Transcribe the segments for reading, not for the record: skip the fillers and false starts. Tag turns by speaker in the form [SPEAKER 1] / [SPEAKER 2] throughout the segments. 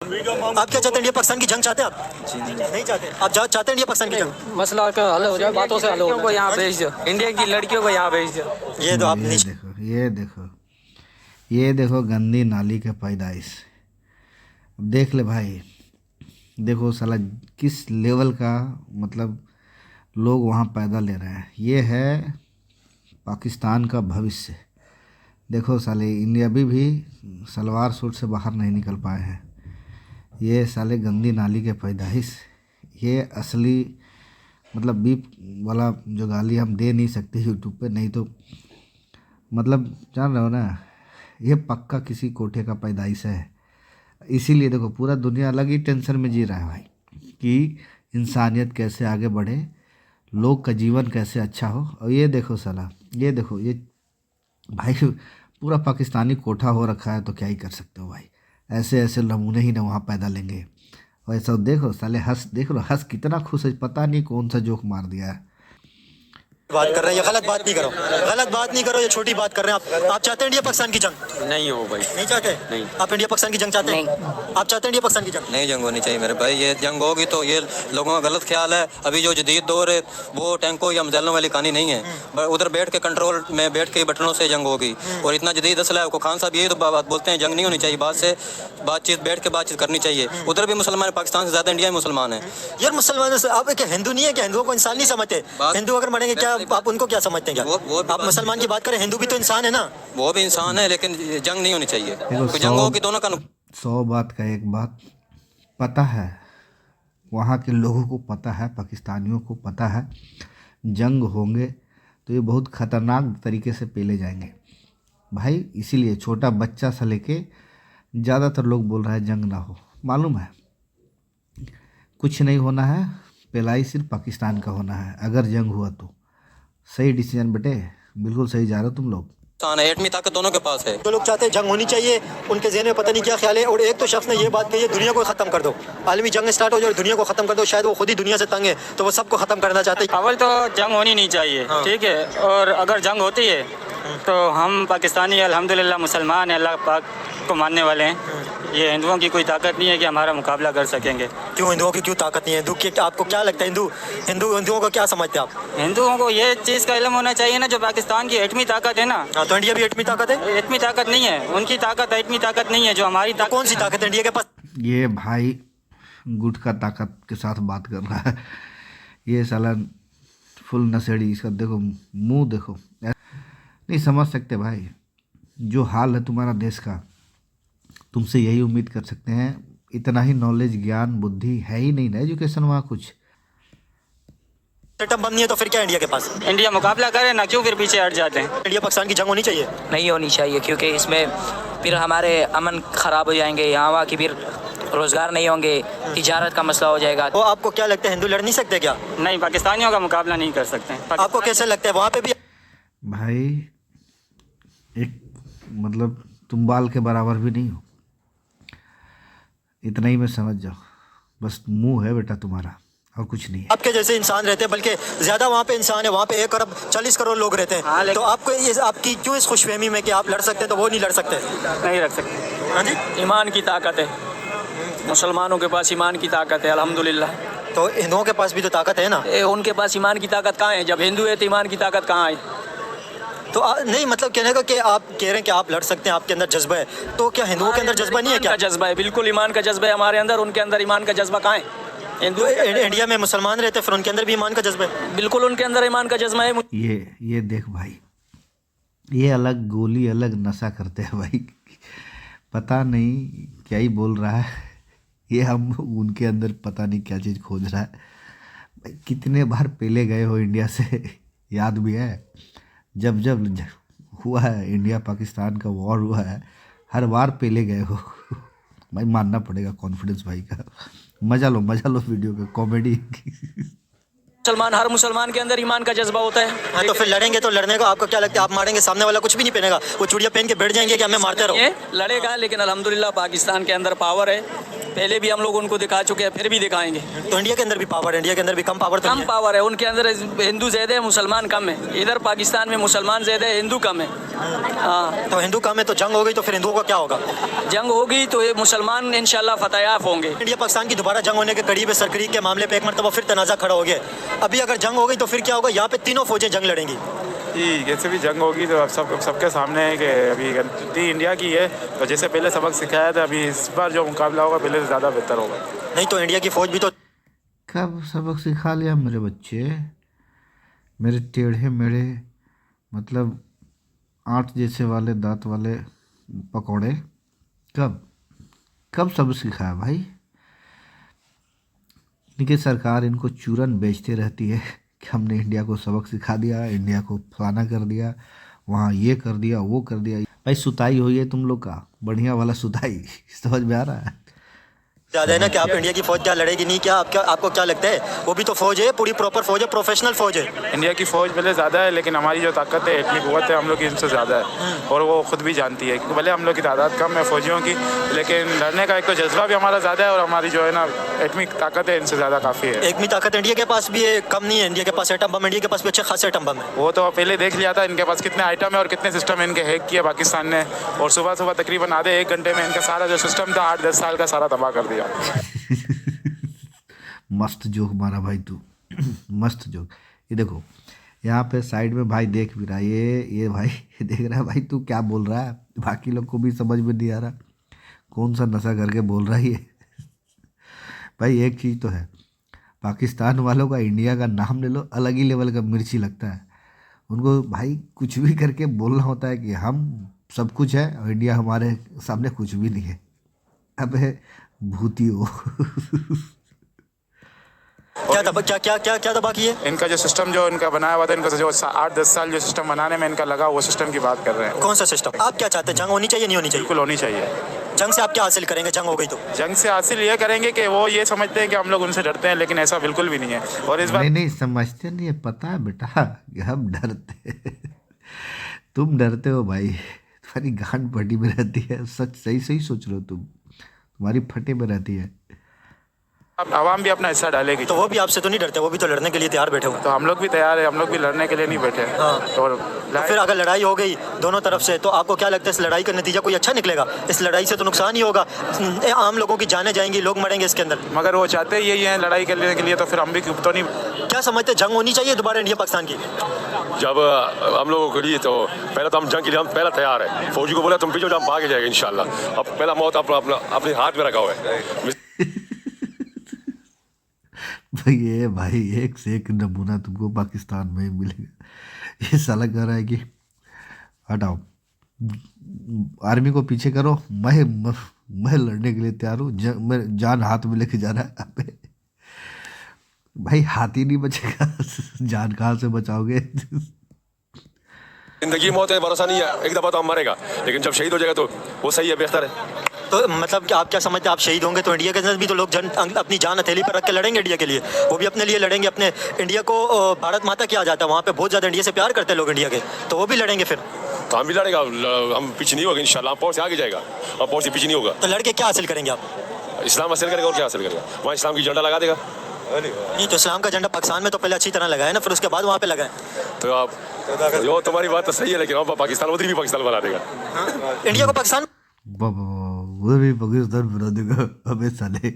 [SPEAKER 1] आप क्या चाहते हैं, इंडिया पाकिस्तान की जंग चाहते हैं आप?
[SPEAKER 2] जी
[SPEAKER 1] नहीं चाहते। आप चाहते हैं इंडिया पाकिस्तान की जंग?
[SPEAKER 3] मसला का हल हो जाए, बातों से हल हो को यहाँ भेज दो, इंडिया की लड़कियों को यहाँ भेज दो।
[SPEAKER 1] ये तो आप
[SPEAKER 4] ये देखो, ये देखो, ये देखो गंदी नाली का पैदाइश। देख ले भाई, देखो साला किस लेवल का मतलब लोग वहाँ पैदा ले रहे हैं। ये है पाकिस्तान का भविष्य। देखो साले इंडिया भी सलवार सूट से बाहर नहीं निकल पाए हैं। ये साले गंदी नाली के पैदाइश। ये असली मतलब बीप वाला जो गाली हम दे नहीं सकते यूट्यूब पे, नहीं तो मतलब जान रहे हो ना, ये पक्का किसी कोठे का पैदाइश है। इसीलिए देखो पूरा दुनिया अलग ही टेंशन में जी रहा है भाई कि इंसानियत कैसे आगे बढ़े, लोग का जीवन कैसे अच्छा हो। और ये देखो साला, ये देखो, ये भाई पूरा पाकिस्तानी कोठा हो रखा है, तो क्या ही कर सकते हो भाई। ऐसे ऐसे नमूने ही ना वहाँ पैदा लेंगे। और ऐसा देखो साले हंस, देख लो हंस कितना खुश है, पता नहीं कौन सा जोक मार दिया है।
[SPEAKER 1] बात कर रहे हैं, ये गलत बात नहीं करो, गलत बात नहीं करो, ये छोटी बात कर रहे हैं आप चाहते हैं इंडिया पाकिस्तान की जंग?
[SPEAKER 2] नहीं हो भाई,
[SPEAKER 1] नहीं चाहते?
[SPEAKER 2] नहीं।
[SPEAKER 1] आप इंडिया पाकिस्तान की जंग चाहते हैं? आप चाहते हैं इंडिया पाकिस्तान की जंग?
[SPEAKER 2] नहीं, जंग होनी चाहिए मेरे भाई। ये जंग होगी तो ये लोगों का गलत ख्याल है। अभी जो जदीद दौर है वो टैंकों या मिसाइलों वाली कहानी नहीं है। उधर बैठ के कंट्रोल में बैठ के बटनों से जंग होगी। और इतना जदीद असला है। खान साहब यही तो बात बोलते हैं, जंग नहीं होनी चाहिए, बातचीत बैठ के बातचीत करनी चाहिए। उधर भी मुसलमान, पाकिस्तान से ज़्यादा इंडिया में मुसलमान है।
[SPEAKER 1] यार मुसलमानों से आप क्या हिंदू नहीं है क्या? हिंदुओं को इंसान नहीं समझते? हिंदू अगर मरेंगे क्या आप उनको क्या समझते हैं क्या? आप मुसलमान की बात करें, हिंदू भी तो इंसान है ना।
[SPEAKER 2] वो भी इंसान है, लेकिन जंग नहीं होनी चाहिए।
[SPEAKER 4] देखो,
[SPEAKER 2] जंग होगी दोनों का
[SPEAKER 4] 100 बात का एक बात पता है, वहाँ के लोगों को पता है, पाकिस्तानियों को पता है, जंग होंगे तो ये बहुत ख़तरनाक तरीके से पेले जाएंगे भाई। इसीलिए छोटा बच्चा से लेके ज़्यादातर लोग बोल रहा है जंग ना हो। मालूम है कुछ नहीं होना है, पेलाई सिर्फ पाकिस्तान का होना है। अगर जंग हुआ तो सही डिसीजन बेटे, बिल्कुल सही जा रहे हो तुम लोग।
[SPEAKER 2] एटमी ताकत दोनों के पास है।
[SPEAKER 1] तो लोग चाहते हैं जंग होनी चाहिए, उनके ज़हन में पता नहीं क्या ख्याल है। और एक तो शख्स ने ये बात कही है, दुनिया को ख़त्म कर दो, आलमी जंग स्टार्ट हो जाए, दुनिया को ख़त्म कर दो। शायद वो खुद ही दुनिया से तंग है, तो वो सबको ख़त्म करना चाहते हैं।
[SPEAKER 3] अव्वल तो जंग होनी नहीं चाहिए, ठीक है। और अगर जंग होती है तो हम पाकिस्तानी अल्हम्दुलिल्लाह मुसलमान हैं, अल्लाह पाक को मानने वाले हैं। ये हिंदुओं की कोई ताकत नहीं है कि हमारा मुकाबला कर सकेंगे।
[SPEAKER 1] क्यों हिंदुओं की क्यों ताकत नहीं है? हिंदू की आपको क्या लगता है? हिंदुओं को क्या समझते हैं आप?
[SPEAKER 3] हिंदुओं को ये चीज़ का इल्म होना चाहिए ना, जो पाकिस्तान की एटमी ताकत है ना।
[SPEAKER 1] हाँ, तो इंडिया भी एटमी ताकत है?
[SPEAKER 3] एटमी ताकत नहीं है, उनकी ताकत एटमी ताकत नहीं है जो हमारी ताकत।
[SPEAKER 1] कौन सी ताकत है इंडिया के पास?
[SPEAKER 4] ये भाई गुटखा ताकत के साथ बात कर रहा है। ये साला फुल नशेड़ी, इसका देखो मुंह देखो, नहीं समझ सकते भाई। जो हाल है तुम्हारा देश का, तुमसे यही उम्मीद कर सकते हैं। इतना ही नॉलेज, ज्ञान, बुद्धि है ही नहीं ना, एजुकेशन वहाँ कुछ।
[SPEAKER 1] एटम बम नहीं है तो फिर क्या इंडिया के पास?
[SPEAKER 3] इंडिया मुकाबला करे ना, क्यों फिर पीछे हट जाते हैं?
[SPEAKER 1] इंडिया पाकिस्तान की जंग होनी चाहिए?
[SPEAKER 5] नहीं होनी चाहिए, क्योंकि इसमें फिर हमारे अमन ख़राब हो जाएंगे, यहाँ वहाँ की फिर रोज़गार नहीं होंगे, तिजारत का मसला हो जाएगा।
[SPEAKER 1] तो आपको क्या लगता है, हिंदू लड़ नहीं सकते क्या?
[SPEAKER 3] नहीं, पाकिस्तानियों का मुकाबला नहीं कर सकते।
[SPEAKER 1] आपको कैसे लगता है वहाँ पे भी?
[SPEAKER 4] भाई एक मतलब तुम बाल के बराबर भी नहीं हो, इतना ही मैं समझ जाओ। बस मुंह है बेटा तुम्हारा, और कुछ नहीं है।
[SPEAKER 1] आपके जैसे इंसान रहते हैं, बल्कि ज़्यादा वहाँ पे इंसान है। वहाँ पे 1 अरब 40 करोड़ लोग रहते हैं।
[SPEAKER 3] हाँ,
[SPEAKER 1] तो आपको ये आपकी क्यों इस खुशफहमी में कि आप लड़ सकते हैं तो वो नहीं लड़ सकते?
[SPEAKER 3] नहीं रख सकते।
[SPEAKER 1] हाँ जी,
[SPEAKER 6] ईमान की ताकत है, मुसलमानों के पास ईमान की ताकत है अल्हम्दुलिल्लाह।
[SPEAKER 1] तो हिंदुओं के पास भी तो ताकत है ना।
[SPEAKER 6] उनके पास ईमान की ताकत कहाँ है? जब हिंदू है तो ईमान की ताकत कहाँ है?
[SPEAKER 1] तो नहीं मतलब कहने का कि आप कह रहे हैं कि आप लड़ सकते हैं, आपके अंदर जज्बा है, तो क्या हिंदुओं के अंदर जज्बा नहीं है क्या?
[SPEAKER 6] जज्बा है, बिल्कुल ईमान का जज्बा है हमारे अंदर। उनके अंदर ईमान का जज्बा कहाँ है? हिंदू
[SPEAKER 1] इंडिया में मुसलमान रहते हैं, फिर उनके अंदर भी ईमान का जज्बा है।
[SPEAKER 6] बिल्कुल उनके अंदर ईमान का जज्बा है।
[SPEAKER 4] ये देख भाई, ये अलग गोली, अलग नशा करते हैं भाई। पता नहीं क्या ही बोल रहा है ये, हम उनके अंदर पता नहीं क्या चीज़ खोज रहा है भाई। कितने बार पेले गए हो इंडिया से, याद भी है? जब हुआ है इंडिया पाकिस्तान का वॉर हुआ है, हर बार पेले गए हो भाई। मानना पड़ेगा कॉन्फिडेंस भाई का। मजा लो वीडियो का, कॉमेडी।
[SPEAKER 6] मुसलमान, हर मुसलमान के अंदर ईमान का जज्बा होता है।
[SPEAKER 1] हाँ, तो फिर लड़ेंगे तो लड़ने को आपको क्या लगता है? आप मारेंगे, सामने वाला कुछ भी नहीं पहनेगा, वो चूड़ियाँ पहन के बैठ जाएंगे कि हमें मारते रहो।
[SPEAKER 6] लड़ेगा, लेकिन अल्हम्दुलिल्लाह पाकिस्तान के अंदर पावर है, पहले भी हम लोग उनको दिखा चुके हैं, फिर भी दिखाएंगे।
[SPEAKER 1] तो इंडिया के अंदर भी पावर, इंडिया के अंदर भी कम पावर तो
[SPEAKER 6] कम
[SPEAKER 1] नहीं है?
[SPEAKER 6] पावर है उनके अंदर, हिंदू ज़्यादा है, मुसलमान कम है। इधर पाकिस्तान में मुसलमान ज़्यादा है, हिंदू कम है। हाँ,
[SPEAKER 1] तो हिंदू कम है तो जंग हो गई तो फिर हिंदुओं का क्या होगा?
[SPEAKER 6] जंग होगी तो ये मुसलमान इंशाल्लाह फतेहाब होंगे।
[SPEAKER 1] इंडिया पाकिस्तान की दोबारा जंग होने के करीब है। सरक्रीक के मामले पे एक मरतबा फिर तनाज़ा खड़ा हो गया। अभी अगर जंग हो गई तो फिर क्या होगा? यहाँ पे तीनों फौजें जंग लड़ेंगी।
[SPEAKER 7] जी, जैसे भी जंग होगी तो अब सबके सामने है कि अभी गलती इंडिया की है, तो जैसे पहले सबक सिखाया था, अभी इस बार जो मुकाबला होगा पहले से ज़्यादा बेहतर होगा।
[SPEAKER 1] नहीं तो इंडिया की फौज भी तो
[SPEAKER 4] कब सबक सिखा लिया मेरे बच्चे, मेरे टेढ़े मेढ़े मतलब आठ जैसे वाले दांत वाले पकौड़े, कब सबक सिखाया भाई? इनकी सरकार इनको चूरन बेचते रहती है कि हमने इंडिया को सबक सिखा दिया, इंडिया को फलाना कर दिया, वहाँ ये कर दिया, वो कर दिया। भाई सुताई हुई है तुम लोग का, बढ़िया वाला सुताई, समझ में आ रहा है?
[SPEAKER 1] ज़्यादा है ना कि आप इंडिया की फौज क्या लड़ेगी नहीं, क्या आपको क्या लगता है? वो भी तो फौज है, पूरी प्रॉपर फौज है, प्रोफेशनल फौज है।
[SPEAKER 7] इंडिया की फ़ौज भले ज़्यादा है, लेकिन हमारी जो ताकत है, इतनी कुव्वत है हम लोग की इनसे ज़्यादा है, और वो खुद भी जानती है कि भले हम लोग की तादाद कम है फौजियों की, लेकिन लड़ने का एक तो जज्बा भी हमारा ज़्यादा है, और हमारी जो है ना एटमी ताकत है इनसे ज़्यादा काफ़ी है।
[SPEAKER 1] एटमी ताकत इंडिया के पास भी है, कम नहीं है। इंडिया के पास एटम बम, इंडिया के पास भी अच्छे खासे एटम बम है।
[SPEAKER 7] वो तो पहले देख लिया था इनके पास कितने आइटम है और कितने सिस्टम इनके हैक किए पाकिस्तान ने, और सुबह तकरीबन आधे 1 घंटे में इनका सारा जो सिस्टम था 8-10 साल का सारा तबाह कर दिया।
[SPEAKER 4] मस्त जोक मारा भाई तू, मस्त जोक। ये देखो यहाँ पे साइड में भाई देख भी रहा है, ये भाई देख रहा है भाई तू क्या बोल रहा है, बाकी लोग को भी समझ में नहीं आ रहा कौन सा नशा करके बोल रहा है ये। भाई एक चीज़ तो है, पाकिस्तान वालों का इंडिया का नाम ले लो, अलग ही लेवल का मिर्ची लगता है उनको। भाई कुछ भी करके बोलना होता है कि हम सब कुछ है और इंडिया हमारे सामने कुछ भी नहीं है। अबे भूती हो।
[SPEAKER 1] क्या दबा की है?
[SPEAKER 7] इनका जो सिस्टम जो इनका बनाया हुआ था, इनका जो 8-10 साल जो सिस्टम बनाने में इनका लगा, वो सिस्टम की बात कर रहे हैं।
[SPEAKER 1] कौन सा सिस्टम? आप क्या चाहते हैं? जंग होनी चाहिए नहीं होनी चाहिए?
[SPEAKER 7] बिल्कुल होनी चाहिए।
[SPEAKER 1] जंग से आप क्या हासिल करेंगे जंग हो गई तो?
[SPEAKER 7] जंग से हासिल ये करेंगे कि वो ये समझते हैं कि हम लोग उनसे डरते हैं, लेकिन ऐसा बिल्कुल भी नहीं है। और इस बार
[SPEAKER 4] नहीं समझते नहीं है, पता है बेटा कि हम डरते तुम डरते हो भाई, तुम्हारी गांड फटी में रहती है। सच सही सोच रहे हो तुम, तुम्हारी फटे में रहती है।
[SPEAKER 7] आवाम भी अपना हिस्सा डालेगी,
[SPEAKER 1] तो वो भी आपसे तो नहीं डरते? वो भी तो लड़ने के लिए तैयार बैठे हुए।
[SPEAKER 7] तो हम लोग भी तैयार है, हम लोग भी लड़ने के लिए नहीं बैठे।
[SPEAKER 1] हाँ।
[SPEAKER 7] तो
[SPEAKER 1] फिर अगर लड़ाई हो गई दोनों तरफ से, तो आपको क्या लगता है इस लड़ाई का नतीजा कोई अच्छा निकलेगा? इस लड़ाई से तो नुकसान ही होगा, आम लोगों की जानें जाएंगी, लोग मरेंगे इसके अंदर।
[SPEAKER 7] मगर वो चाहते यही है लड़ाई करने के लिए, तो फिर हम भी तो नहीं।
[SPEAKER 1] क्या समझते जंग होनी चाहिए दोबारा इंडिया पाकिस्तान की?
[SPEAKER 8] जब हम लोगों के लिए तो पहले तो हम जंग के लिए हम पहला तैयार है। फौजी को बोला तुम पीछे हम भाग जाएगा इंशाल्लाह। अब पहला मौत अपने हाथ में रखा हुआ है।
[SPEAKER 4] भाई एक से एक नमूना तुमको पाकिस्तान में ही मिलेगा। ये साला कह रहा है कि हटाओ आर्मी को पीछे करो, मैं लड़ने के लिए तैयार हूँ, मैं जान हाथ में लेके जा रहा है। अबे भाई हाथ ही नहीं बचेगा, जान कहाँ से बचाओगे?
[SPEAKER 8] जिंदगी मौत है, भरोसा नहीं है, एक दफा तो हम मरेगा, लेकिन जब शहीद हो जाएगा तो वो सही है, बेहतर है।
[SPEAKER 1] तो मतलब कि आप क्या समझते हैं आप शहीद होंगे तो इंडिया के अंदर भी तो लोग अपनी जान हथेली पर रख के लड़ेंगे इंडिया के लिए? वो भी अपने लिए लड़ेंगे। अपने इंडिया को भारत माता किया जाता है, वहाँ पे बहुत ज़्यादा इंडिया से प्यार करते हैं लोग इंडिया के, तो वो भी लड़ेंगे फिर?
[SPEAKER 8] तो हम भी लड़ेगा, हम पीछे नहीं होगा इंशाल्लाह। हम पहुंच से आगे जाएगा और पहुंच से पीछे नहीं होगा।
[SPEAKER 1] तो लड़के क्या हासिल करेंगे आप?
[SPEAKER 8] इस्लाम हासिल करेगा और क्या हासिल करेगा? वहाँ इस्लाम की झंडा लगा देगा।
[SPEAKER 1] नहीं तो इस्लाम का झंडा पाकिस्तान में तो पहले अच्छी तरह लगाए ना, फिर उसके बाद वहाँ पे लगाए।
[SPEAKER 8] तो आप जो तुम्हारी बात तो सही है, लेकिन हम पाकिस्तान उधर भी पाकिस्तान बना देगा।
[SPEAKER 1] इंडिया को पाकिस्तान
[SPEAKER 4] वो भी पाकिस्तान बना देगा। अबे साले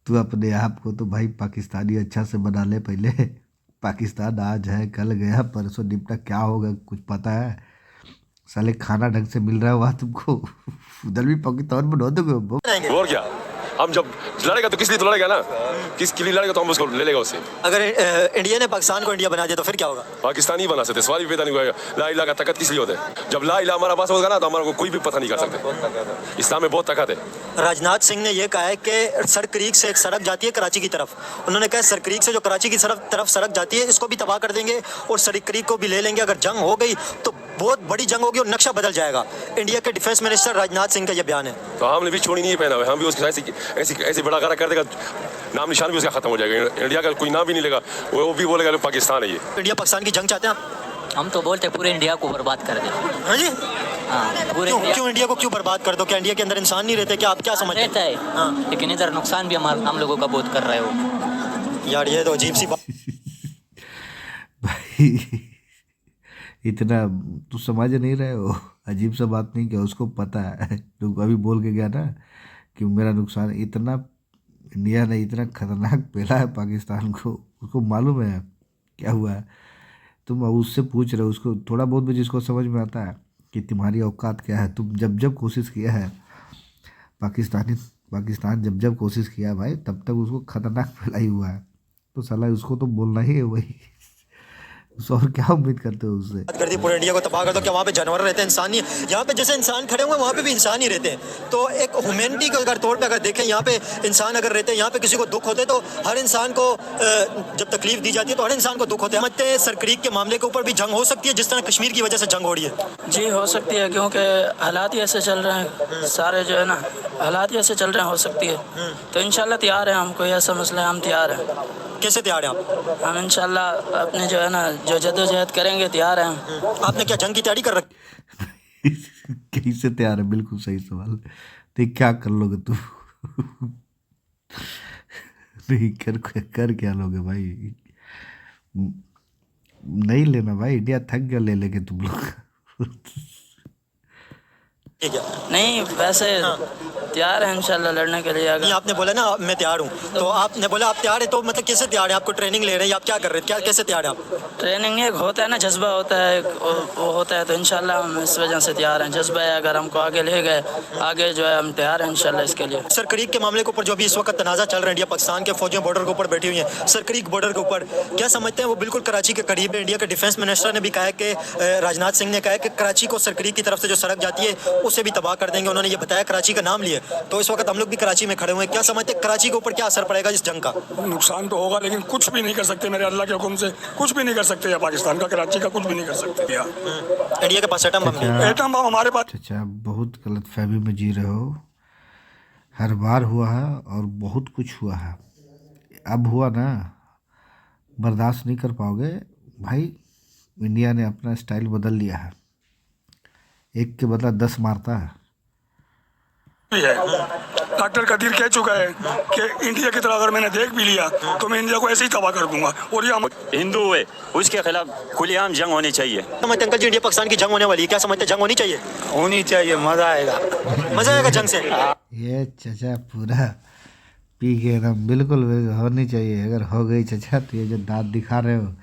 [SPEAKER 4] तू अपने आप को तो भाई पाकिस्तानी अच्छा से बना ले पहले। पाकिस्तान आज है कल गया परसों निपटा, क्या होगा कुछ पता है? साले खाना ढंग से मिल रहा है वहाँ तुमको, उधर भी पाकिस्तान बना दोगे।
[SPEAKER 8] और क्या, हम जब लड़ेगा तो किस लिए तो लड़ेगा ना, किसके लिए लड़ेगा तो हम उसको ले लेगा उससे।
[SPEAKER 1] अगर इंडिया ने पाकिस्तान को इंडिया बना दिया तो फिर क्या होगा?
[SPEAKER 8] पाकिस्तान ही बना सकते, सवाल भी पैदा नहीं होगा। ला इलाहा का ताकत किस लिए होता है? जब ला इलाहा हमारा पास होगा ना तो हमारा को कोई भी पता नहीं कर सकते। इस्लाम में बहुत ताकत है।
[SPEAKER 1] राजनाथ सिंह ने यह कहा है कि सरक्रीक से एक सड़क जाती है कराची की तरफ। उन्होंने कहा सरक्रीक से जो कराची की तरफ सड़क जाती है इसको भी तबाह कर देंगे और सरक्रीक को भी ले लेंगे। अगर जंग हो गई तो बहुत बड़ी जंग होगी और नक्शा बदल जाएगा। इंडिया के डिफेंस मिनिस्टर राजनाथ सिंह का यह बयान है।
[SPEAKER 8] तो हमने भी छोड़ी नहीं पहना हुआ, हम भी उसके ऐसी बड़ा कर देगा, नाम निशान भी उसका खत्म हो जाएगा। इंडिया का कोई नाम भी नहीं लेगा, वो भी बोलेगा पाकिस्तान है ये।
[SPEAKER 1] इंडिया पाकिस्तान की जंग चाहते हैं आप?
[SPEAKER 5] हम तो बोलते पूरे इंडिया को बर्बाद कर दें।
[SPEAKER 1] हाँ जी।
[SPEAKER 5] हाँ पूरे
[SPEAKER 1] क्यों इंडिया को क्यों बर्बाद कर दो? क्या इंडिया के अंदर इंसान नहीं रहते? क्या आप क्या समझते
[SPEAKER 5] रहता है,
[SPEAKER 1] हाँ।
[SPEAKER 5] लेकिन इधर नुकसान भी हम लोगों का बहुत कर रहे हो।
[SPEAKER 1] यार ये तो अजीब सी बात।
[SPEAKER 4] भाई इतना तू समझ नहीं रहे हो, अजीब सा बात नहीं, क्या उसको पता है, तो अभी बोल के गया ना कि मेरा नुकसान इतना, इंडिया ने इतना खतरनाक पेला है पाकिस्तान को, उसको मालूम है क्या हुआ है। तुम अब उससे पूछ रहे हो, उसको थोड़ा बहुत भी जिसको समझ में आता है कि तुम्हारी औकात क्या है। तुम जब कोशिश किया है पाकिस्तान जब कोशिश किया है भाई, तब तक उसको खतरनाक पेला ही हुआ है। तो साला उसको तो बोलना ही है वही, उससे और क्या उम्मीद करते हो उससे।
[SPEAKER 1] बात कर दी पूरे इंडिया को तबाह कर दो। क्या वहाँ पे जानवर रहते हैं, इंसान नहीं? यहाँ पे जैसे इंसान खड़े हुए वहाँ पे भी इंसान ही रहते हैं। तो एक ह्यूमैनिटी के अगर तौर पे अगर देखें, यहाँ पे इंसान अगर रहते हैं, यहाँ पे किसी को दुख होते तो हर इंसान को जब तकलीफ दी जाती है तो हर इंसान को दुख होता है। समझते हैं सरक्रीक के मामले के ऊपर भी जंग हो सकती है जिस तरह कश्मीर की वजह से जंग हो रही है?
[SPEAKER 6] जी हो सकती है, क्योंकि हालात ही ऐसे चल रहे हैं सारे, जो है ना, हालात ही ऐसे चल रहे हैं, हो सकती है। तो इंशाल्लाह तैयार हैं, हमको ऐसा मसला है, हम तैयार हैं।
[SPEAKER 1] कैसे तैयार हैं आप?
[SPEAKER 6] हम इंशाल्लाह अपने जो है ना, जो जद्दोजहद करेंगे, तैयार हैं।
[SPEAKER 1] आपने क्या जंग की तैयारी कर रखी?
[SPEAKER 4] कैसे तैयार है? बिल्कुल सही सवाल। तो क्या कर लोगे तुम? नहीं कर क्या लोगे भाई? नहीं लेना भाई, इंडिया थक गया ले लेके तुम लोग।
[SPEAKER 1] ठीक है,
[SPEAKER 6] नहीं वैसे तैयार है इंशाल्लाह लड़ने के लिए। अगर
[SPEAKER 1] आपने बोला ना मैं तैयार हूँ, तो आपने बोला आप तैयार हैं, तो मतलब कैसे तैयार हैं? आपको ट्रेनिंग ले रहे हैं, आप क्या कर रहे हैं, क्या कैसे तैयार हैं आप?
[SPEAKER 6] ट्रेनिंग एक होता है ना, जज्बा होता है, वो होता है, तो इंशाल्लाह हम इस वजह से तैयार हैं। जज्बा है, अगर हमको आगे ले गए, आगे जो है हम तैयार हैं इंशाल्लाह इसके लिए।
[SPEAKER 1] सरक्रीक के मामले के ऊपर जो भी इस वक्त तनाज़ा चल रहा है, इंडिया पाकिस्तान के फौजियां बॉर्डर के ऊपर बैठी हुई हैं, सरक्रीक बॉर्डर के ऊपर, क्या समझते हैं? वो बिल्कुल कराची के करीब है। इंडिया के डिफेंस मिनिस्टर ने भी कहा है कि राजनाथ सिंह ने कहा है कि कराची को सरक्रीक की तरफ से जो सड़क जाती है उसे भी तबाह कर देंगे। उन्होंने ये बताया, कराची का नाम लिया। तो इस वक्त हम लोग भी कराची में खड़े हुए हैं। क्या समझते हैं कराची के ऊपर क्या असर पड़ेगा इस जंग का?
[SPEAKER 9] नुकसान तो होगा, लेकिन कुछ भी नहीं कर सकते मेरे अल्लाह के हुक्म से, कुछ भी नहीं कर सकते। या पाकिस्तान का, कराची का कुछ भी नहीं कर सकते।
[SPEAKER 1] इंडिया के पास एटम बम नहीं।
[SPEAKER 9] एटम बम हमारे पास।
[SPEAKER 4] अच्छा, बहुत गलत फहमी में जी रहे हो। हर बार हुआ है और बहुत कुछ हुआ है, अब हुआ ना, बर्दाश्त नहीं कर पाओगे भाई। इंडिया ने अपना स्टाइल बदल लिया है, एक के बदला 10 मारता है।
[SPEAKER 9] डॉक्टर कदीर कह चुका है कि इंडिया की तरह अगर मैंने देख भी लिया तो मैं इंडिया को ऐसे ही तबाह कर दूंगा। और ये
[SPEAKER 3] हिंदू है, उसके खिलाफ खुलेआम जंग होनी चाहिए।
[SPEAKER 1] समझते अंकल जी इंडिया पाकिस्तान की जंग होने वाली है, क्या समझते हैं? जंग होनी चाहिए?
[SPEAKER 3] होनी चाहिए, मजा आएगा।
[SPEAKER 1] मजा आएगा जंग से?
[SPEAKER 4] ये चचा पूरा पी के एकदम बिल्कुल होनी चाहिए। अगर हो गई चचा तो ये जो दांत दिखा रहे हो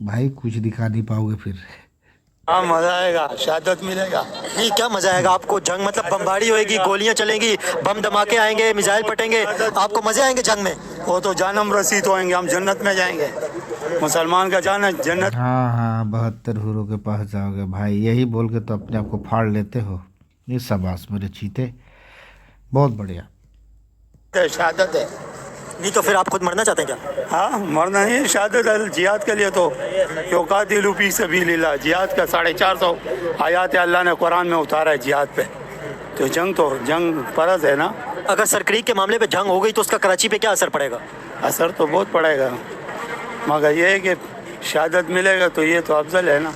[SPEAKER 4] भाई, कुछ दिखा नहीं पाओगे फिर।
[SPEAKER 3] हाँ मजा आएगा, शहादत मिलेगा।
[SPEAKER 1] नहीं, क्या मजा आएगा आपको? जंग मतलब बमबारी होएगी, गोलियां चलेंगी, बम धमाके आएंगे, मिसाइल फटेंगे, आपको मजे आएंगे जंग में?
[SPEAKER 3] वो तो जानम रसीद होएंगे, हम जन्नत में जाएंगे। मुसलमान का जाना जन्नत।
[SPEAKER 4] हाँ 72 हुरों के पास जाओगे भाई, यही बोल के तो अपने आप को फाड़ लेते हो। ये शाबाश मेरे चीते, बहुत बढ़िया।
[SPEAKER 3] शहादत है।
[SPEAKER 1] नहीं तो फिर आप खुद मरना चाहते हैं क्या?
[SPEAKER 3] हाँ मरना नहीं, शहादत है जिहाद के लिए। तो योकातिलू फी सबीलिल्लाह, जिहाद का 450 आयात अल्लाह ने कुरान में उतारा है जिहाद पे। तो जंग फर्ज है ना।
[SPEAKER 1] अगर सरक्रीक के मामले पे जंग हो गई तो उसका कराची पे क्या असर पड़ेगा?
[SPEAKER 3] असर तो बहुत पड़ेगा, मगर ये है कि शहादत मिलेगा तो ये तो अफजल है ना।